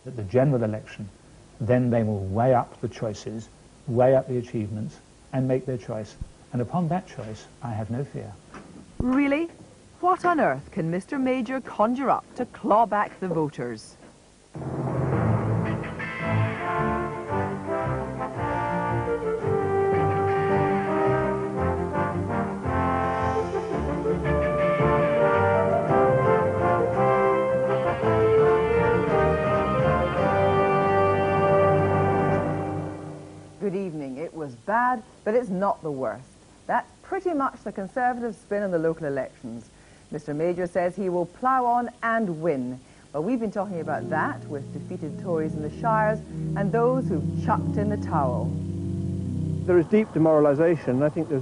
at the general election, then they will weigh up the choices, weigh up the achievements, and make their choice. And upon that choice, I have no fear. Really? What on earth can Mr. Major conjure up to claw back the voters? Good evening. It was bad, but it's not the worst. That's pretty much the Conservative spin on the local elections. Mr. Major says he will plough on and win. Well, we've been talking about that with defeated Tories in the Shires and those who've chucked in the towel. There is deep demoralisation. I think there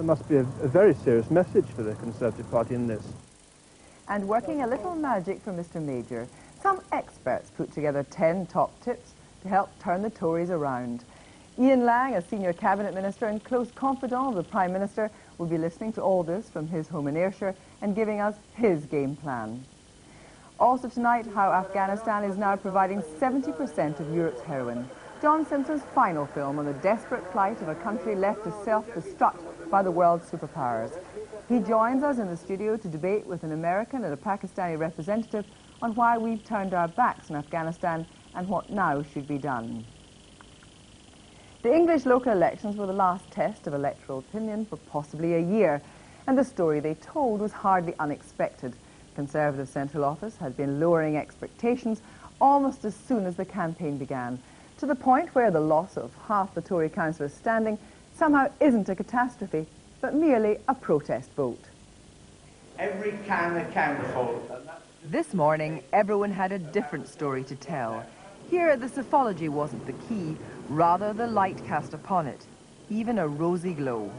must be a very serious message for the Conservative Party in this. And working a little magic for Mr. Major, some experts put together 10 top tips to help turn the Tories around. Ian Lang, a senior cabinet minister and close confidant of the Prime Minister, will be listening to all this from his home in Ayrshire and giving us his game plan. Also tonight, how Afghanistan is now providing 70% of Europe's heroin. John Simpson's final film on the desperate plight of a country left to self-destruct by the world's superpowers. He joins us in the studio to debate with an American and a Pakistani representative on why we've turned our backs on Afghanistan and what now should be done. The English local elections were the last test of electoral opinion for possibly a year, and the story they told was hardly unexpected. Conservative Central Office had been lowering expectations almost as soon as the campaign began, to the point where the loss of half the Tory councillors standing somehow isn't a catastrophe, but merely a protest vote. Every can accounts for. This morning, everyone had a different story to tell. Here, the psephology wasn't the key, rather the light cast upon it, even a rosy glow.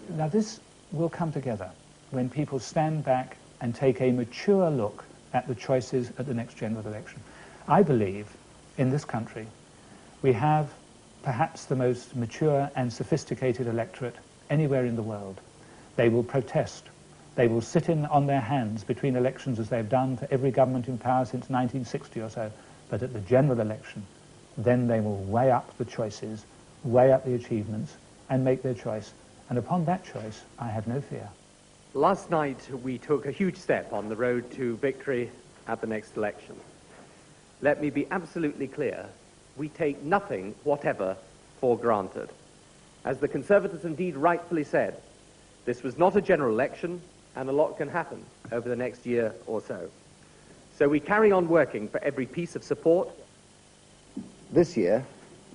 Now this will come together when people stand back and take a mature look at the choices at the next general election. I believe in this country we have perhaps the most mature and sophisticated electorate anywhere in the world. They will protest. They will sit on their hands between elections as they've done for every government in power since 1960 or so. But at the general election, then they will weigh up the choices, weigh up the achievements, and make their choice. And upon that choice, I have no fear. Last night, we took a huge step on the road to victory at the next election. Let me be absolutely clear, we take nothing whatever for granted. As the Conservatives indeed rightfully said, this was not a general election, and a lot can happen over the next year or so. So we carry on working for every piece of support. This year,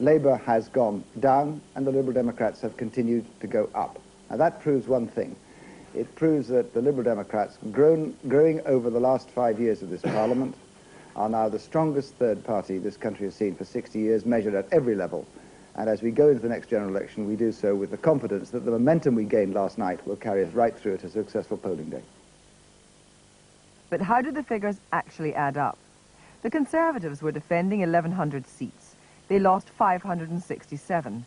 Labour has gone down and the Liberal Democrats have continued to go up. Now that proves one thing. It proves that the Liberal Democrats, growing over the last 5 years of this Parliament, are now the strongest third party this country has seen for 60 years, measured at every level. And as we go into the next general election, we do so with the confidence that the momentum we gained last night will carry us right through to a successful polling day. But how do the figures actually add up? The Conservatives were defending 1,100 seats. They lost 567.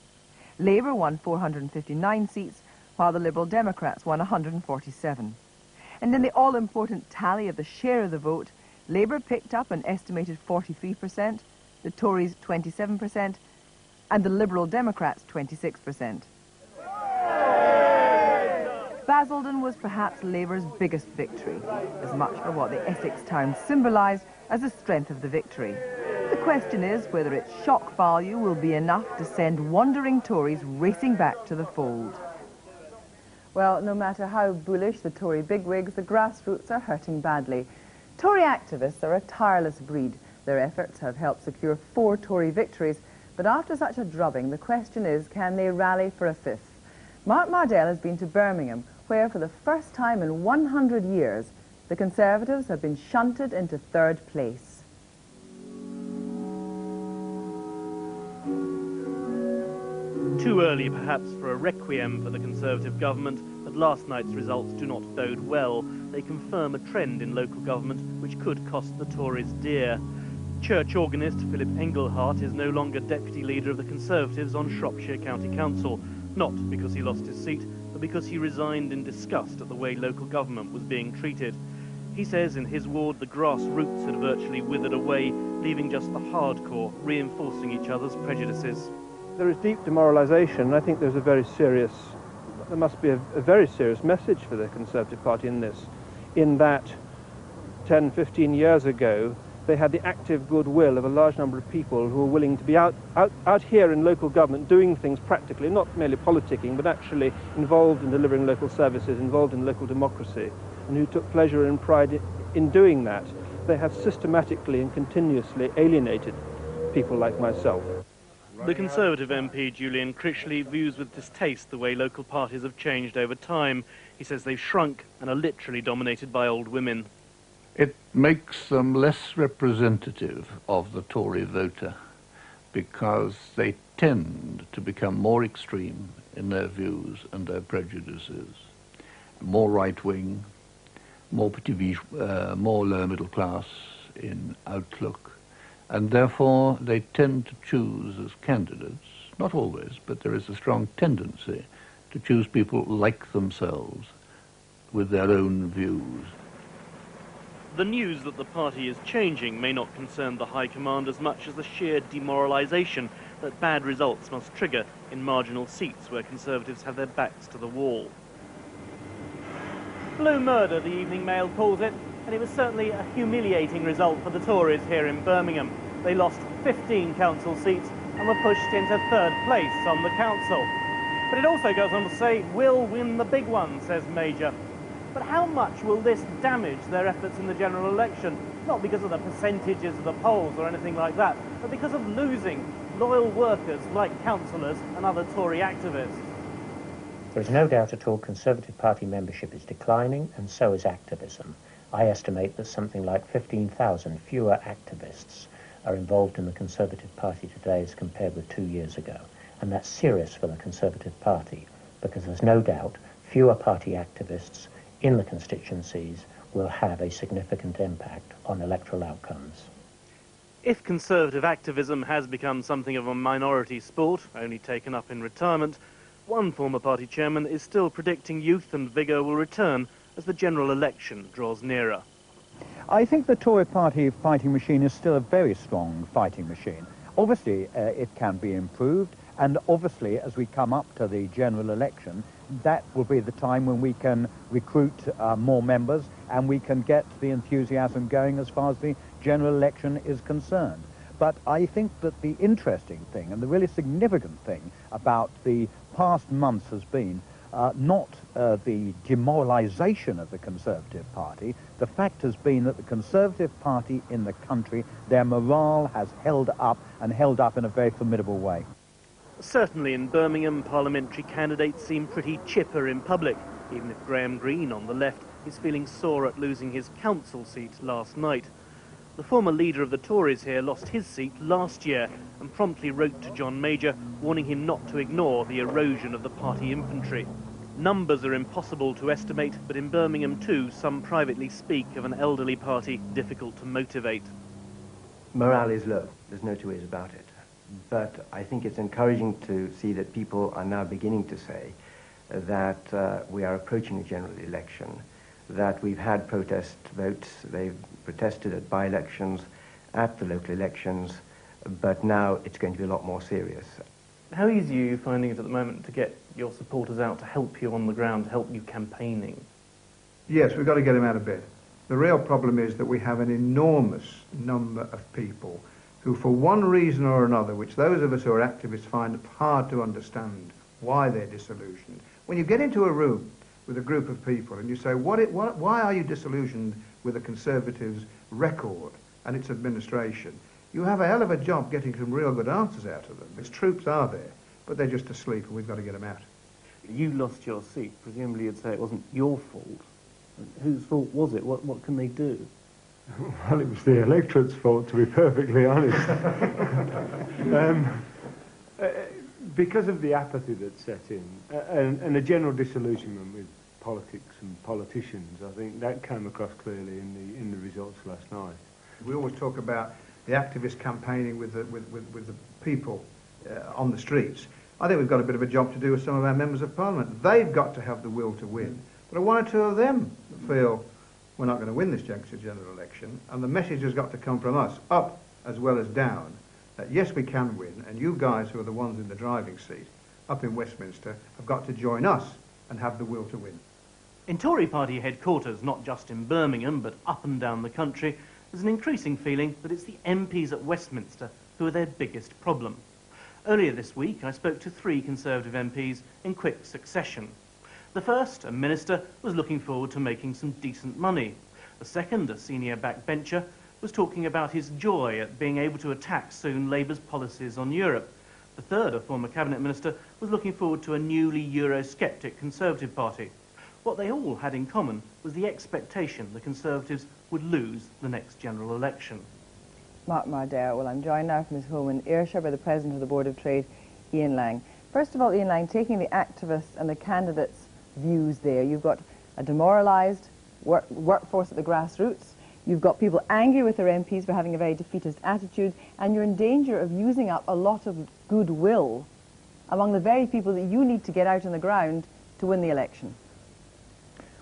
Labour won 459 seats, while the Liberal Democrats won 147. And in the all-important tally of the share of the vote, Labour picked up an estimated 43%, the Tories 27%, and the Liberal Democrats 26%. Basildon was perhaps Labour's biggest victory, as much for what the Essex town symbolised as the strength of the victory. The question is whether its shock value will be enough to send wandering Tories racing back to the fold. Well, no matter how bullish the Tory bigwigs, the grassroots are hurting badly. Tory activists are a tireless breed. Their efforts have helped secure 4 Tory victories, but after such a drubbing, the question is, can they rally for a 5th? Mark Mardell has been to Birmingham, where for the first time in 100 years, the Conservatives have been shunted into 3rd place. Too early, perhaps, for a requiem for the Conservative government, but last night's results do not bode well. They confirm a trend in local government which could cost the Tories dear. Church organist Philip Engelhardt is no longer deputy leader of the Conservatives on Shropshire County Council, not because he lost his seat, but because he resigned in disgust at the way local government was being treated. He says in his ward the grassroots had virtually withered away, leaving just the hardcore reinforcing each other's prejudices. There is deep demoralisation, and I think there must be a very serious message for the Conservative Party in this, in that 10, 15 years ago, they had the active goodwill of a large number of people who were willing to be out here in local government doing things practically, not merely politicking, but actually involved in delivering local services, involved in local democracy, and who took pleasure and pride in doing that. They have systematically and continuously alienated people like myself. The Conservative MP, Julian Critchley, views with distaste the way local parties have changed over time. He says they've shrunk and are literally dominated by old women. It makes them less representative of the Tory voter because they tend to become more extreme in their views and their prejudices, more right-wing, more more lower middle class in outlook, and therefore they tend to choose as candidates, not always, but there is a strong tendency to choose people like themselves with their own views. The news that the party is changing may not concern the High Command as much as the sheer demoralisation that bad results must trigger in marginal seats where Conservatives have their backs to the wall. Blue murder, the Evening Mail calls it, and it was certainly a humiliating result for the Tories here in Birmingham. They lost 15 council seats and were pushed into third place on the council. But it also goes on to say, we'll win the big one, says Major. But how much will this damage their efforts in the general election? Not because of the percentages of the polls or anything like that, but because of losing loyal workers like councillors and other Tory activists. There is no doubt at all Conservative Party membership is declining, and so is activism. I estimate that something like 15,000 fewer activists are involved in the Conservative Party today as compared with 2 years ago. And that's serious for the Conservative Party, because there's no doubt fewer party activists in the constituencies will have a significant impact on electoral outcomes. If Conservative activism has become something of a minority sport, only taken up in retirement, one former party chairman is still predicting youth and vigour will return as the general election draws nearer. I think the Tory party fighting machine is still a very strong fighting machine. Obviously, it can be improved, and obviously, as we come up to the general election, that will be the time when we can recruit more members and we can get the enthusiasm going as far as the general election is concerned. But I think that the interesting thing and the really significant thing about the past months has been not the demoralisation of the Conservative Party. The fact has been that the Conservative Party in the country, their morale has held up, and held up in a very formidable way. Certainly in Birmingham, parliamentary candidates seem pretty chipper in public, even if Graham Greene on the left is feeling sore at losing his council seat last night. The former leader of the Tories here lost his seat last year and promptly wrote to John Major, warning him not to ignore the erosion of the party infantry. Numbers are impossible to estimate, but in Birmingham too, some privately speak of an elderly party difficult to motivate. Morale is low, there's no two ways about it. But I think it's encouraging to see that people are now beginning to say that we are approaching a general election, that we've had protest votes, they've protested at by-elections, at the local elections, but now it's going to be a lot more serious. How easy are you finding it at the moment to get your supporters out to help you on the ground, to help you campaigning? Yes, we've got to get them out of bed. The real problem is that we have an enormous number of people who, for one reason or another, which those of us who are activists find it hard to understand why they're disillusioned. When you get into a room with a group of people and you say, why are you disillusioned with the Conservatives' record and its administration? You have a hell of a job getting some real good answers out of them. Because troops are there, but they're just asleep and we've got to get them out. You lost your seat. Presumably you'd say it wasn't your fault. Whose fault was it? What can they do? Well, it was the electorate's fault, to be perfectly honest. Because of the apathy that set in, and a general disillusionment with politics and politicians, I think that came across clearly in the results last night. We always talk about the activists campaigning with the people on the streets. I think we've got a bit of a job to do with some of our members of Parliament. They've got to have the will to win. But one or two of them feel we're not going to win this general election, and the message has got to come from us, up as well as down, that yes, we can win, and you guys who are the ones in the driving seat up in Westminster have got to join us and have the will to win. In Tory party headquarters, not just in Birmingham, but up and down the country, there's an increasing feeling that it's the MPs at Westminster who are their biggest problem. Earlier this week, I spoke to 3 Conservative MPs in quick succession. The first, a minister, was looking forward to making some decent money. The second, a senior backbencher, was talking about his joy at being able to attack soon Labour's policies on Europe. The third, a former cabinet minister, was looking forward to a newly Eurosceptic Conservative party. What they all had in common was the expectation the Conservatives would lose the next general election. Mark Mardell. Well, I'm joined now from his home in Ayrshire by the President of the Board of Trade, Ian Lang. First of all, Ian Lang, taking the activists and the candidates' views there, you've got a demoralised workforce at the grassroots, you've got people angry with their MPs for having a very defeatist attitude, and you're in danger of using up a lot of goodwill among the very people that you need to get out on the ground to win the election.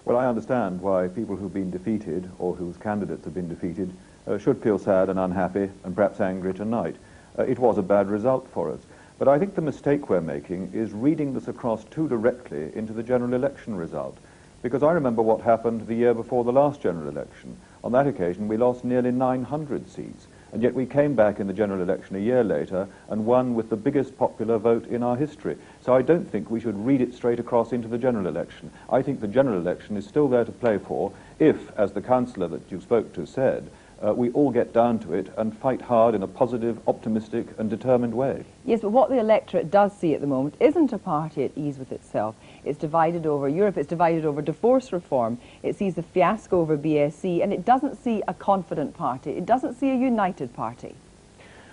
Well, I understand why people who've been defeated, or whose candidates have been defeated, should feel sad and unhappy and perhaps angry tonight. It was a bad result for us. But I think the mistake we're making is reading this across too directly into the general election result. Because I remember what happened the year before the last general election. On that occasion, we lost nearly 900 seats. And yet we came back in the general election a year later and won with the biggest popular vote in our history. So I don't think we should read it straight across into the general election. I think the general election is still there to play for if, as the councillor that you spoke to said, we all get down to it and fight hard in a positive, optimistic and determined way. Yes, but what the electorate does see at the moment isn't a party at ease with itself. It's divided over Europe, it's divided over divorce reform, it sees the fiasco over BSC, and it doesn't see a confident party, it doesn't see a united party.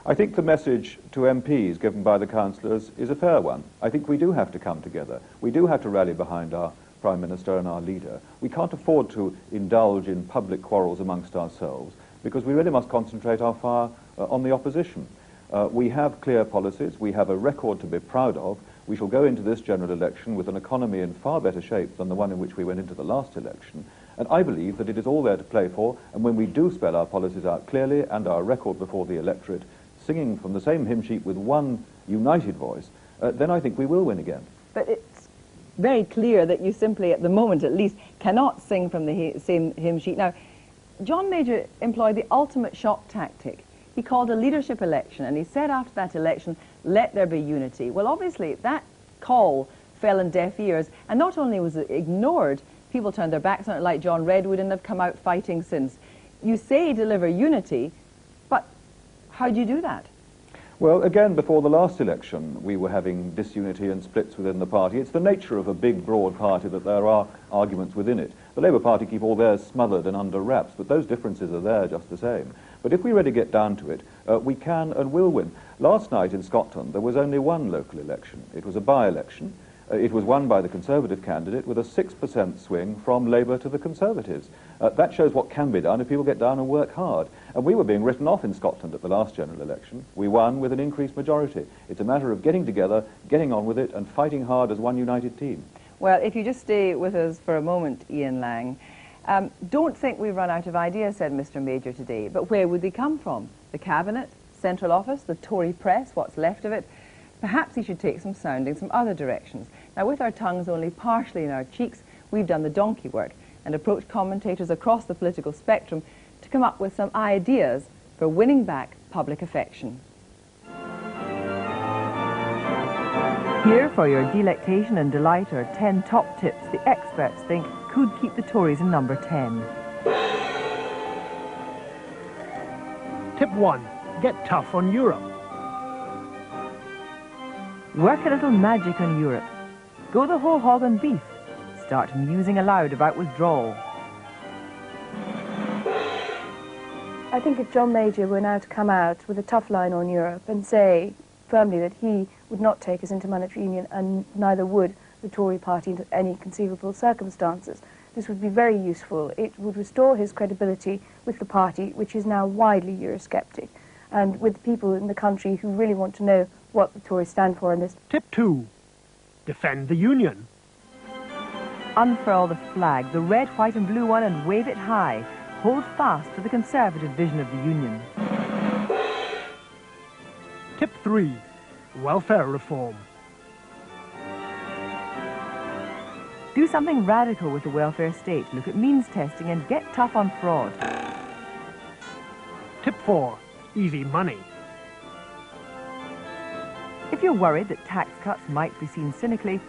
I think the message to MPs given by the councillors is a fair one. I think we do have to come together. We do have to rally behind our Prime Minister and our leader. We can't afford to indulge in public quarrels amongst ourselves, because we really must concentrate our fire on the opposition. We have clear policies, we have a record to be proud of. We shall go into this general election with an economy in far better shape than the one in which we went into the last election. And I believe that it is all there to play for, and when we do spell our policies out clearly and our record before the electorate, singing from the same hymn sheet with one united voice, then I think we will win again. But it's very clear that you simply, at the moment at least, cannot sing from the same hymn sheet. Now, John Major employed the ultimate shock tactic. He called a leadership election, and he said after that election, let there be unity. Well, obviously, that call fell in deaf ears, and not only was it ignored, people turned their backs on it like John Redwood and have come out fighting since. You say deliver unity, but how do you do that? Well, again, before the last election, we were having disunity and splits within the party. It's the nature of a big, broad party that there are arguments within it. The Labour Party keep all theirs smothered and under wraps, but those differences are there just the same. But if we really get down to it, we can and will win. Last night in Scotland, there was only one local election. It was a by-election. It was won by the Conservative candidate with a 6% swing from Labour to the Conservatives. That shows what can be done if people get down and work hard. And we were being written off in Scotland at the last general election. We won with an increased majority. It's a matter of getting together, getting on with it, and fighting hard as one united team. Well, if you just stay with us for a moment, Ian Lang, don't think we've run out of ideas, said Mr Major today, but where would they come from? The Cabinet, Central Office, the Tory press, what's left of it? Perhaps he should take some soundings from other directions. Now, with our tongues only partially in our cheeks, we've done the donkey work and approached commentators across the political spectrum to come up with some ideas for winning back public affection. Here for your delectation and delight are 10 top tips the experts think could keep the Tories in number 10. Tip 1. Get tough on Europe. Work a little magic on Europe. Go the whole hog on beef. Start musing aloud about withdrawal. I think if John Major were now to come out with a tough line on Europe and say firmly that he would not take us into monetary union and neither would the Tory party into any conceivable circumstances, this would be very useful. It would restore his credibility with the party, which is now widely Eurosceptic, and with people in the country who really want to know what the Tories stand for in this. Tip 2. Defend the Union. Unfurl the flag, the red, white and blue one, and wave it high. Hold fast to the Conservative vision of the Union. Tip 3. Welfare reform. Do something radical with the welfare state. Look at means testing and get tough on fraud. Tip 4. Easy money. If you're worried that tax cuts might be seen cynically,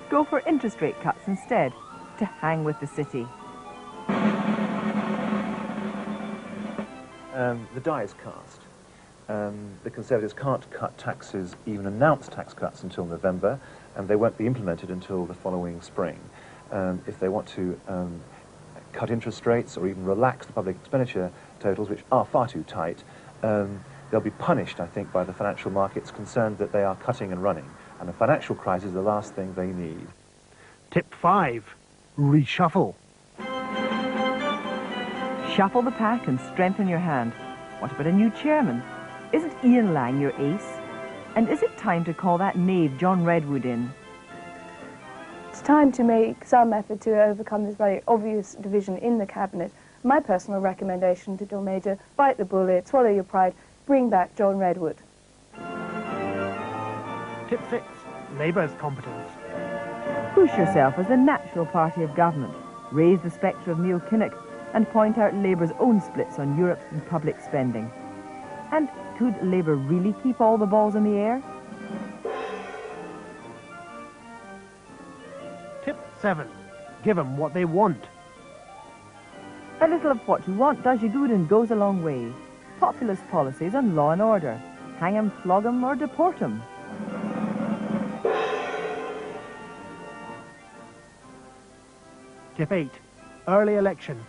go for interest rate cuts instead, to hang with the city. The die is cast. The Conservatives can't cut taxes, even announce tax cuts, until November, and they won't be implemented until the following spring. If they want to cut interest rates or even relax the public expenditure totals, which are far too tight, they'll be punished, I think, by the financial markets concerned that they are cutting and running. And a financial crisis is the last thing they need. Tip 5. Reshuffle. Shuffle the pack and strengthen your hand. What about a new chairman? Isn't Ian Lang your ace? And is it time to call that knave John Redwood in? It's time to make some effort to overcome this very obvious division in the Cabinet. My personal recommendation to John Major, bite the bullet, swallow your pride, bring back John Redwood. Tip 6. Labour's competence. Push yourself as the natural party of government. Raise the spectre of Neil Kinnock and point out Labour's own splits on Europe and public spending. And could Labour really keep all the balls in the air? Tip 7. Give them what they want. A little of what you want does you good and goes a long way. Populist policies and law and order. Hang 'em, flog 'em or deport 'em. Tip 8. Early election.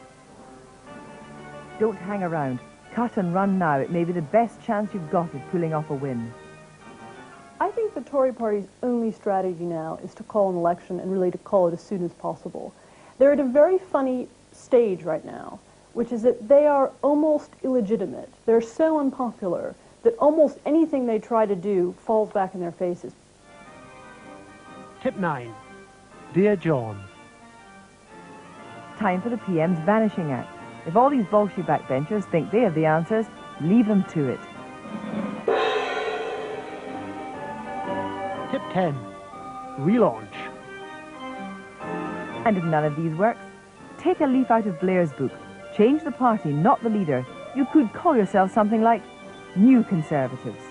Don't hang around. Cut and run now. It may be the best chance you've got of pulling off a win. I think the Tory party's only strategy now is to call an election and really to call it as soon as possible. They're at a very funny stage right now, which is that they are almost illegitimate. They're so unpopular that almost anything they try to do falls back in their faces. Tip 9. Dear John. Time for the PM's Vanishing Act. If all these Bolshevik backbenchers think they have the answers, leave them to it. Tip 10. Relaunch. And if none of these works, take a leaf out of Blair's book. Change the party, not the leader. You could call yourself something like New Conservatives.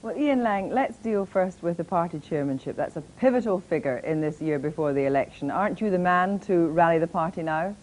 Well, Ian Lang, let's deal first with the party chairmanship. That's a pivotal figure in this year before the election. Aren't you the man to rally the party now?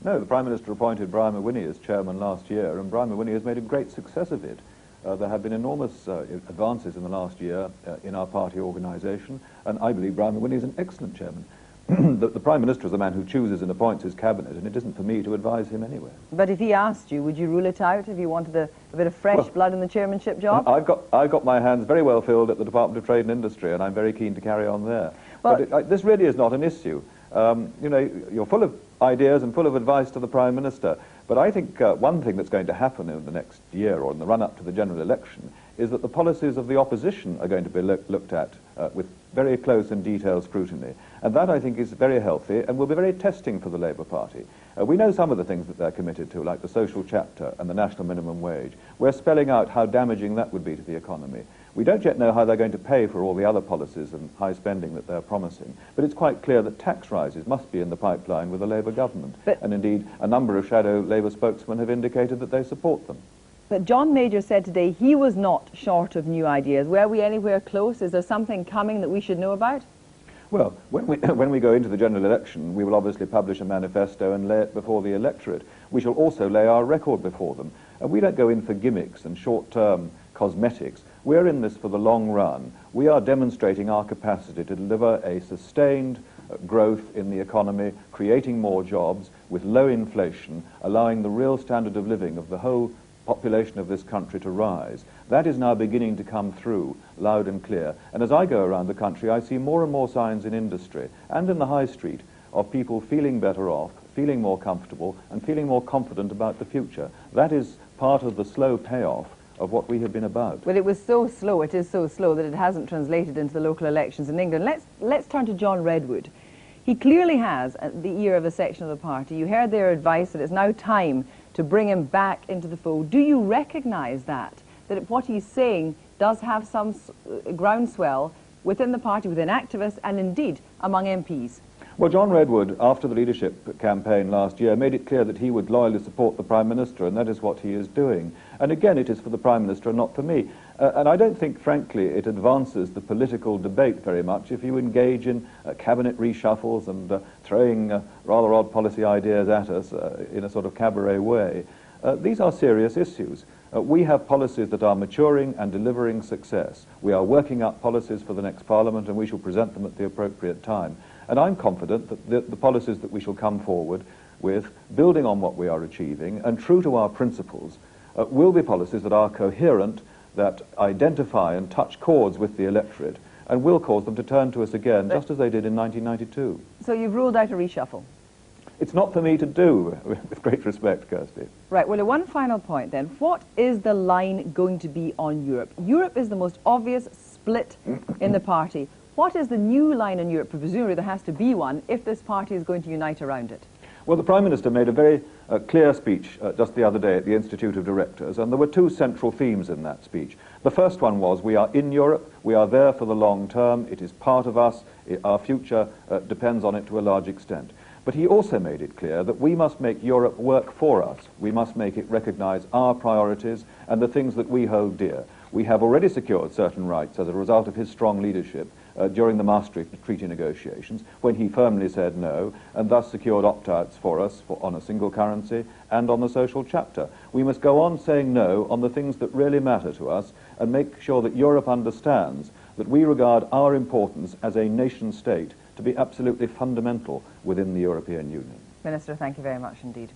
No, the Prime Minister appointed Brian Mawhinney as chairman last year, and Brian Mawhinney has made a great success of it. There have been enormous advances in the last year in our party organisation, and I believe Brian Mawhinney is an excellent chairman. The Prime Minister is the man who chooses and appoints his cabinet, and it isn't for me to advise him anywhere. But if he asked you, would you rule it out if you wanted a bit of fresh blood in the chairmanship job? I've got my hands very well filled at the Department of Trade and Industry, and I'm very keen to carry on there. Well, but this really is not an issue. You know, you're full of ideas and full of advice to the Prime Minister, but I think one thing that's going to happen in the next year or in the run-up to the general election is that the policies of the opposition are going to be looked at with very close and detailed scrutiny. And that, I think, is very healthy and will be very testing for the Labour Party. We know some of the things that they're committed to, like the social chapter and the national minimum wage. We're spelling out how damaging that would be to the economy. We don't yet know how they're going to pay for all the other policies and high spending that they're promising, but it's quite clear that tax rises must be in the pipeline with the Labour government. And indeed, a number of shadow Labour spokesmen have indicated that they support them. But John Major said today he was not short of new ideas. Were we anywhere close? Is there something coming that we should know about? Well, when we go into the general election, we will obviously publish a manifesto and lay it before the electorate. We shall also lay our record before them. And we don't go in for gimmicks and short-term cosmetics. We're in this for the long run. We are demonstrating our capacity to deliver a sustained growth in the economy, creating more jobs with low inflation, allowing the real standard of living of the whole population of this country to rise. That is now beginning to come through loud and clear. And as I go around the country, I see more and more signs in industry and in the high street of people feeling better off, feeling more comfortable and feeling more confident about the future. That is part of the slow payoff of what we have been about. Well, it was so slow, it is so slow, that it hasn't translated into the local elections in England. Let's turn to John Redwood. He clearly has the ear of a section of the party. You heard their advice that it's now time to bring him back into the fold. Do you recognise that what he's saying does have some groundswell within the party, within activists, and indeed among MPs? Well, John Redwood, after the leadership campaign last year, made it clear that he would loyally support the Prime Minister, and that is what he is doing. And again, it is for the Prime Minister and not for me. And I don't think, frankly, it advances the political debate very much if you engage in cabinet reshuffles and throwing rather odd policy ideas at us in a sort of cabaret way. These are serious issues. We have policies that are maturing and delivering success. We are working up policies for the next Parliament, and we shall present them at the appropriate time. And I'm confident that the policies that we shall come forward with, building on what we are achieving and true to our principles, will be policies that are coherent, that identify and touch chords with the electorate, and will cause them to turn to us again, just as they did in 1992. So you've ruled out a reshuffle? It's not for me to do, with great respect, Kirsty. Right, well, one final point then. What is the line going to be on Europe? Europe is the most obvious split in the party. What is the new line in Europe? Presumably there has to be one if this party is going to unite around it. Well, the Prime Minister made a very clear speech just the other day at the Institute of Directors, and there were two central themes in that speech. The first one was, we are in Europe, we are there for the long term, it is part of us, our future depends on it to a large extent. But he also made it clear that we must make Europe work for us. We must make it recognise our priorities and the things that we hold dear. We have already secured certain rights as a result of his strong leadership during the Maastricht Treaty negotiations, when he firmly said no, and thus secured opt-outs for us on a single currency and on the social chapter. We must go on saying no on the things that really matter to us, and make sure that Europe understands that we regard our importance as a nation-state to be absolutely fundamental within the European Union. Minister, thank you very much indeed.